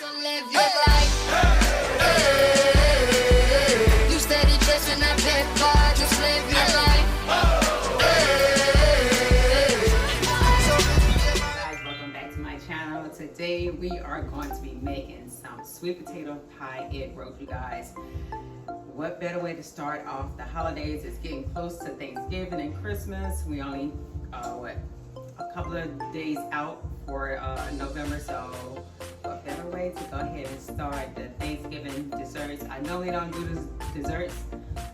So live your life. You steady chasing that big bar, just live your life. Guys, welcome back to my channel. Today we are going to be making some sweet potato pie egg rolls, you guys. What better way to start off the holidays? It's getting close to Thanksgiving and Christmas. We only a couple of days out for November, so what better way to go ahead and start the Thanksgiving desserts. I normally don't do desserts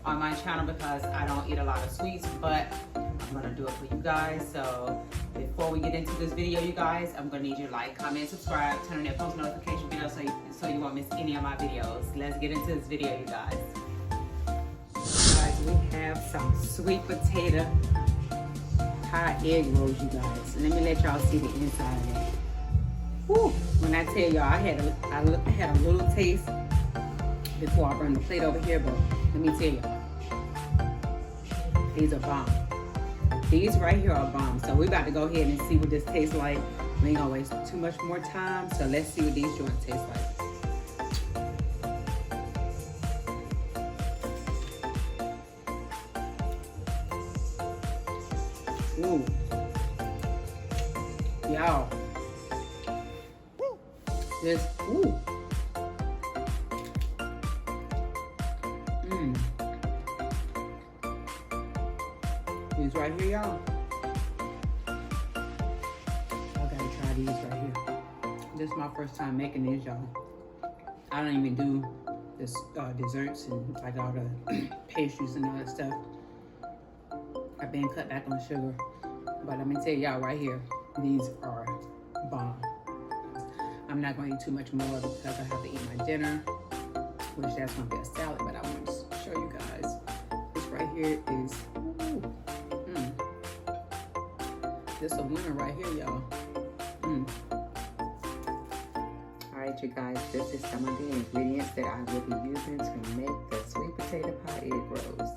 on my channel because I don't eat a lot of sweets, but I'm gonna do it for you guys. So before we get into this video, you guys, I'm gonna need you to like, comment, subscribe, turn on that post notification bell so you won't miss any of my videos. Let's get into this video, you guys. Guys, we have some sweet potato pie egg rolls, you guys. Let me let y'all see the inside of it. Whew. When I tell y'all, I had a little taste before I bring the plate over here, but let me tell y'all, these are bomb. These right here are bomb. So we're about to go ahead and see what this tastes like. We ain't gonna waste too much more time, so let's see what these joints taste like. Ooh. Y'all. This, ooh. These right here, y'all. I gotta try these right here. This is my first time making these, y'all. I don't even do this desserts and like all the pastries and all that stuff. I've been cut back on sugar, but let me tell y'all right here, these are bomb. I'm not going to eat too much more because I have to eat my dinner, which that's going to be a salad, but I want to show you guys. This right here is, this is a winner right here, y'all. All right, you guys, this is some of the ingredients that I will be using to make the sweet potato pie egg rolls.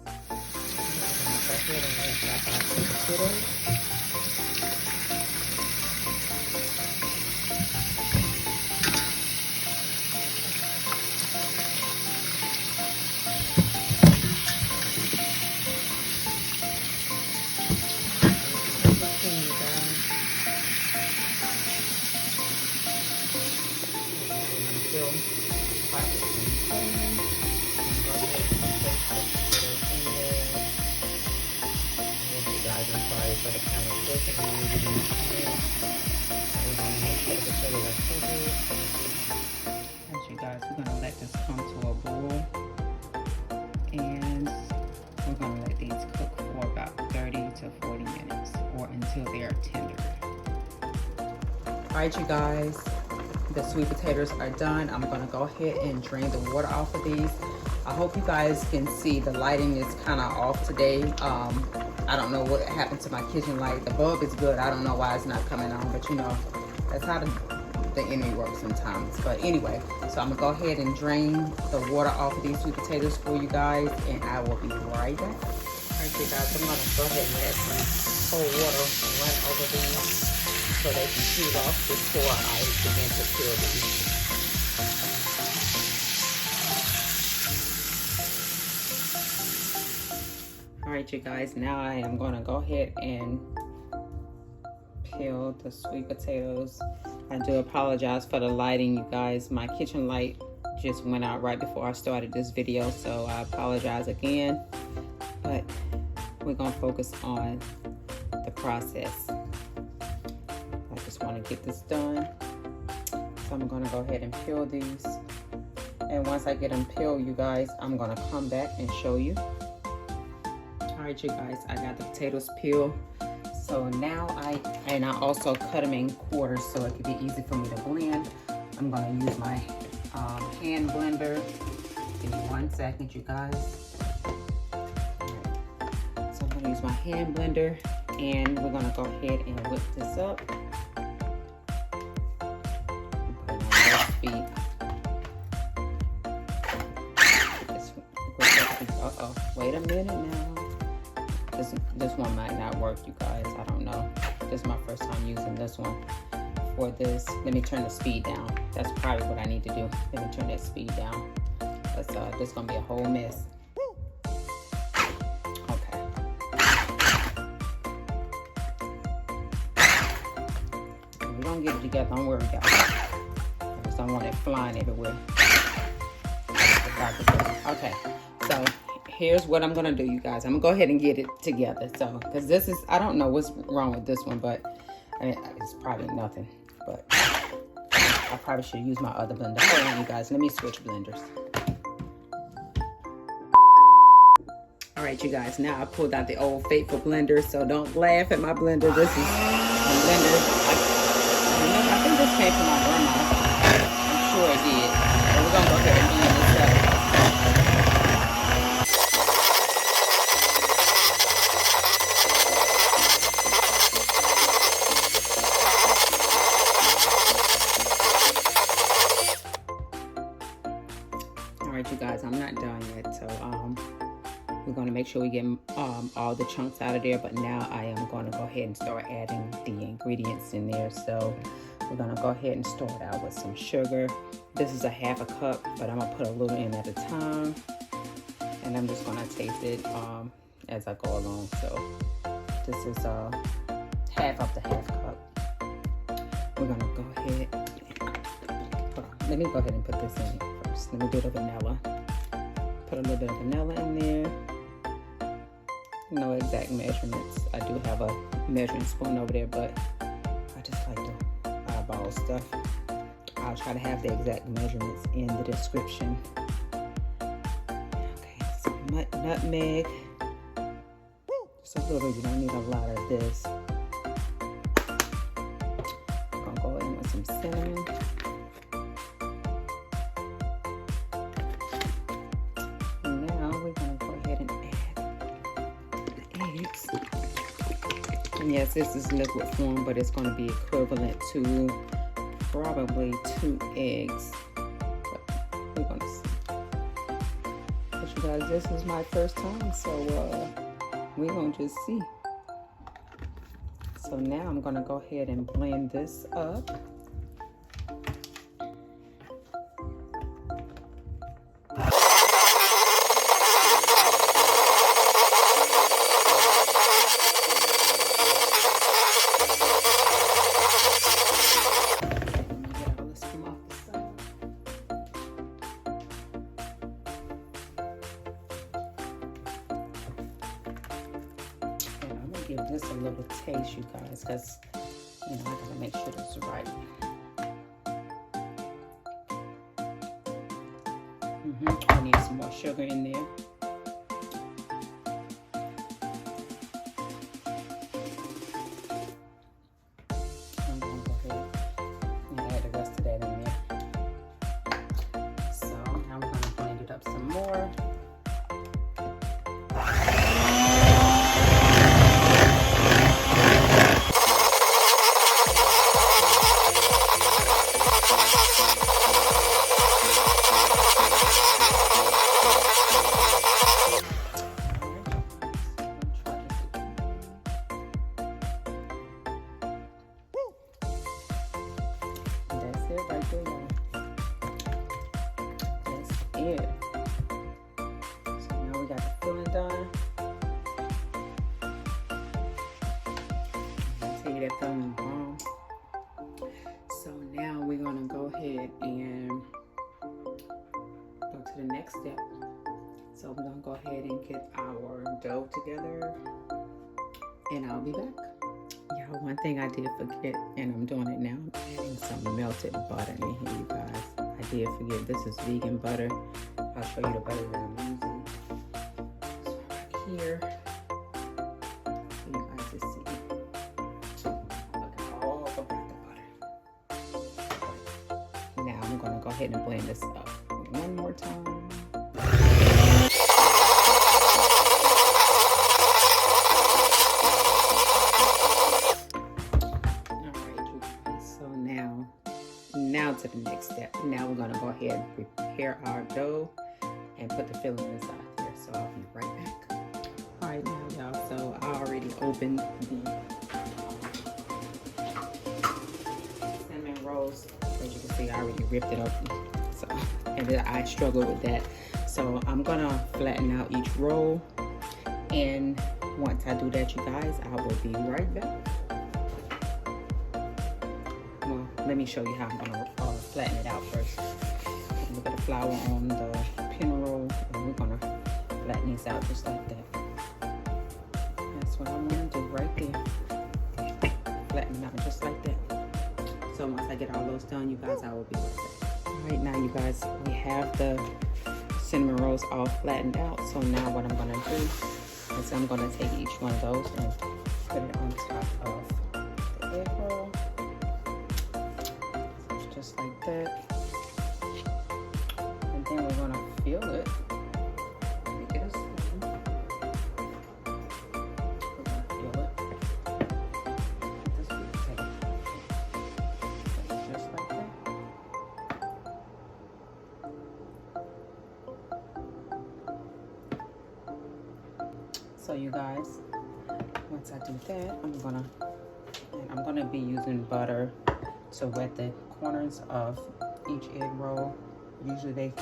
For the camera clicking on as you guys, we're gonna let this come to a boil, and we're gonna let these cook for about 30 to 40 minutes or until they are tender. All right, you guys, the sweet potatoes are done. I'm gonna go ahead and drain the water off of these. I hope you guys can see the lighting is kind of off today. I don't know what happened to my kitchen light. The bulb is good. I don't know why it's not coming on, but you know, that's how the enemy works sometimes. But anyway, so I'm gonna go ahead and drain the water off of these sweet potatoes for you guys, and I will be right back. All right, you guys, I'm gonna go ahead and let some cold water run over these so they can heat off before I begin to peel these. All right, you guys, now I am going to go ahead and peel the sweet potatoes. I do apologize for the lighting, you guys. My kitchen light just went out right before I started this video, so I apologize again. But we're going to focus on the process. I just want to get this done. So I'm going to go ahead and peel these. And once I get them peeled, you guys, I'm going to come back and show you. Alright, you guys, I got the potatoes peeled. So now I also cut them in quarters so it could be easy for me to blend. I'm going to use my hand blender. Give me 1 second, you guys. Right. So I'm going to use my hand blender, and we're going to go ahead and whip this up. Put it on low speed. Uh-oh, wait a minute now. This one might not work, you guys. I don't know. This is my first time using this one for this. Let me turn the speed down. That's probably what I need to do. Let me turn that speed down. That's this is gonna be a whole mess. Okay. We're gonna get it together. Don't worry, guys. I just don't want it flying everywhere. Okay, so here's what I'm gonna do, you guys. I'm gonna go ahead and get it together. So, because this is, I don't know what's wrong with this one, but it's probably nothing. But I probably should use my other blender. Hold on, you guys. Let me switch blenders. All right, you guys. Now I pulled out the old faithful blender, so don't laugh at my blender. This is a blender. I think this came from my grandma. I'm sure it did. So we're gonna go ahead and blend this up. You guys, I'm not done yet, so we're going to make sure we get all the chunks out of there. But now I am going to go ahead and start adding the ingredients in there. So we're going to go ahead and start out with some sugar. This is a ½ cup, but I'm going to put a little in at a time, and I'm just going to taste it as I go along. So this is half of the ½ cup. We're going to go ahead let me go ahead and put this in here first. Let me do the vanilla. Put a little bit of vanilla in there. No exact measurements. I do have a measuring spoon over there, but I just like to eyeball stuff. I'll try to have the exact measurements in the description. Okay, so nutmeg. Just a little, you don't need a lot of this. I'm gonna go in with some cinnamon. And yes, this is liquid form, but it's going to be equivalent to probably 2 eggs. But we're going to see. But you guys, this is my first time, so we're going to just see. So now I'm going to go ahead and blend this up. Give this a little taste, you guys, because I gotta make sure it's right. I need some more sugar in there. I'm gonna go ahead and add the rest of that in there. So now we're gonna blend it up some more. Right there, y'all. That's it. So now we got the filling done. I'll tell you that filling wrong. So now we're gonna go ahead and go to the next step. So we're gonna go ahead and get our dough together, and I'll be back. Y'all, one thing I did forget, and I'm doing it now, I'm adding some melted butter in here, you guys. I did forget, this is vegan butter. I'll show you the butter that I'm using. So right here, so you guys just see. Look at all about the butter. Now I'm gonna go ahead and blend this up one more time. Now to the next step. Now we're going to go ahead and prepare our dough and put the filling inside there. So I'll be right back. All right, now y'all, so I already opened the rolls. As you can see, I already ripped it open. So, and then I struggle with that. So I'm gonna flatten out each roll. And once I do that, you guys, I will be right back. Well, let me show you how I'm gonna flatten it out first. A little bit of flour on the pin roll, and we're gonna flatten these out just like that. That's what I want to do right there. Flatten them out just like that. So once I get all those done, you guys, I will be right back. All right, now you guys, we have the cinnamon rolls all flattened out. So now what I'm gonna do is I'm gonna take each one of those and put it on top of the egg roll. Just like that. And then we're gonna fill it. Let me get a spoon. We're gonna fill it with the sweet potato. Just like that. So you guys, once I do that, I'm gonna be using butter to wet the corners of each egg roll. Usually they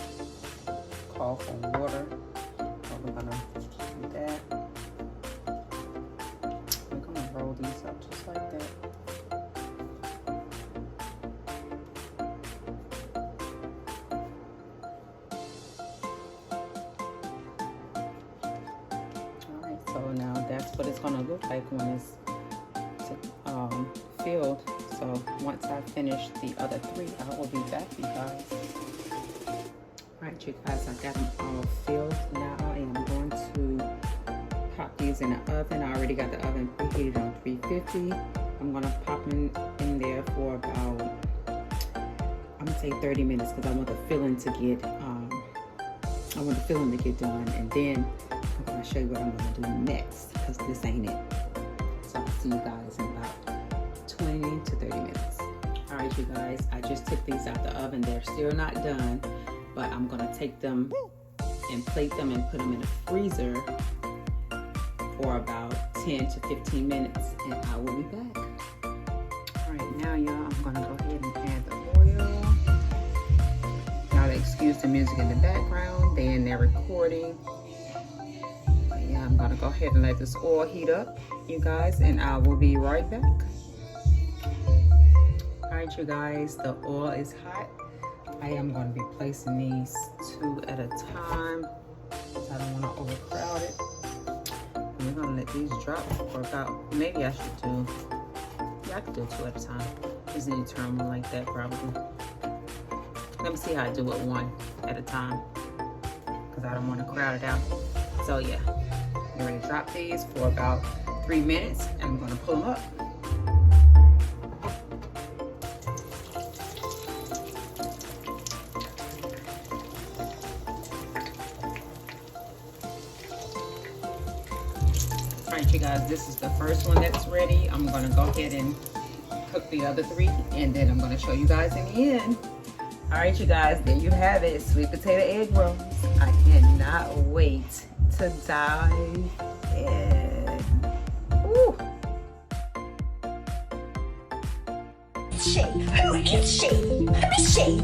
call for water, but we're gonna do that. We're gonna roll these up just like that. Alright, so now that's what it's gonna look like when it's filled. So once I finish the other three, I will be back, you guys. Alright, you guys, I got them all filled. Now I am going to pop these in the oven. I already got the oven preheated on 350. I'm gonna pop them in there for about, I'm gonna say 30 minutes because I want the filling to get done, and then I'm gonna show you what I'm gonna do next because this ain't it. So I'll see you guys in about 20 to 30 minutes. All right, you guys, I just took these out the oven. They're still not done, but I'm gonna take them and plate them and put them in a freezer for about 10 to 15 minutes, and I will be back. All right, now y'all, I'm gonna go ahead and add the oil. Y'all excuse the music in the background. They're in there recording. But yeah, I'm gonna go ahead and let this oil heat up, you guys, and I will be right back. Alright, you guys, the oil is hot. I am going to be placing these 2 at a time because I don't want to overcrowd it. And we're going to let these drop for about, maybe I should do, yeah, I could do 2 at a time. Just need to turn one like that probably. Let me see how I do it 1 at a time because I don't want to crowd it out. So yeah, I'm going to drop these for about 3 minutes and I'm going to pull them up. Alright, you guys, this is the first one that's ready. I'm going to go ahead and cook the other 3, and then I'm going to show you guys in the end. Alright, you guys, there you have it. Sweet potato egg rolls. I cannot wait to dive in. Ooh. She, who is she? Who is she?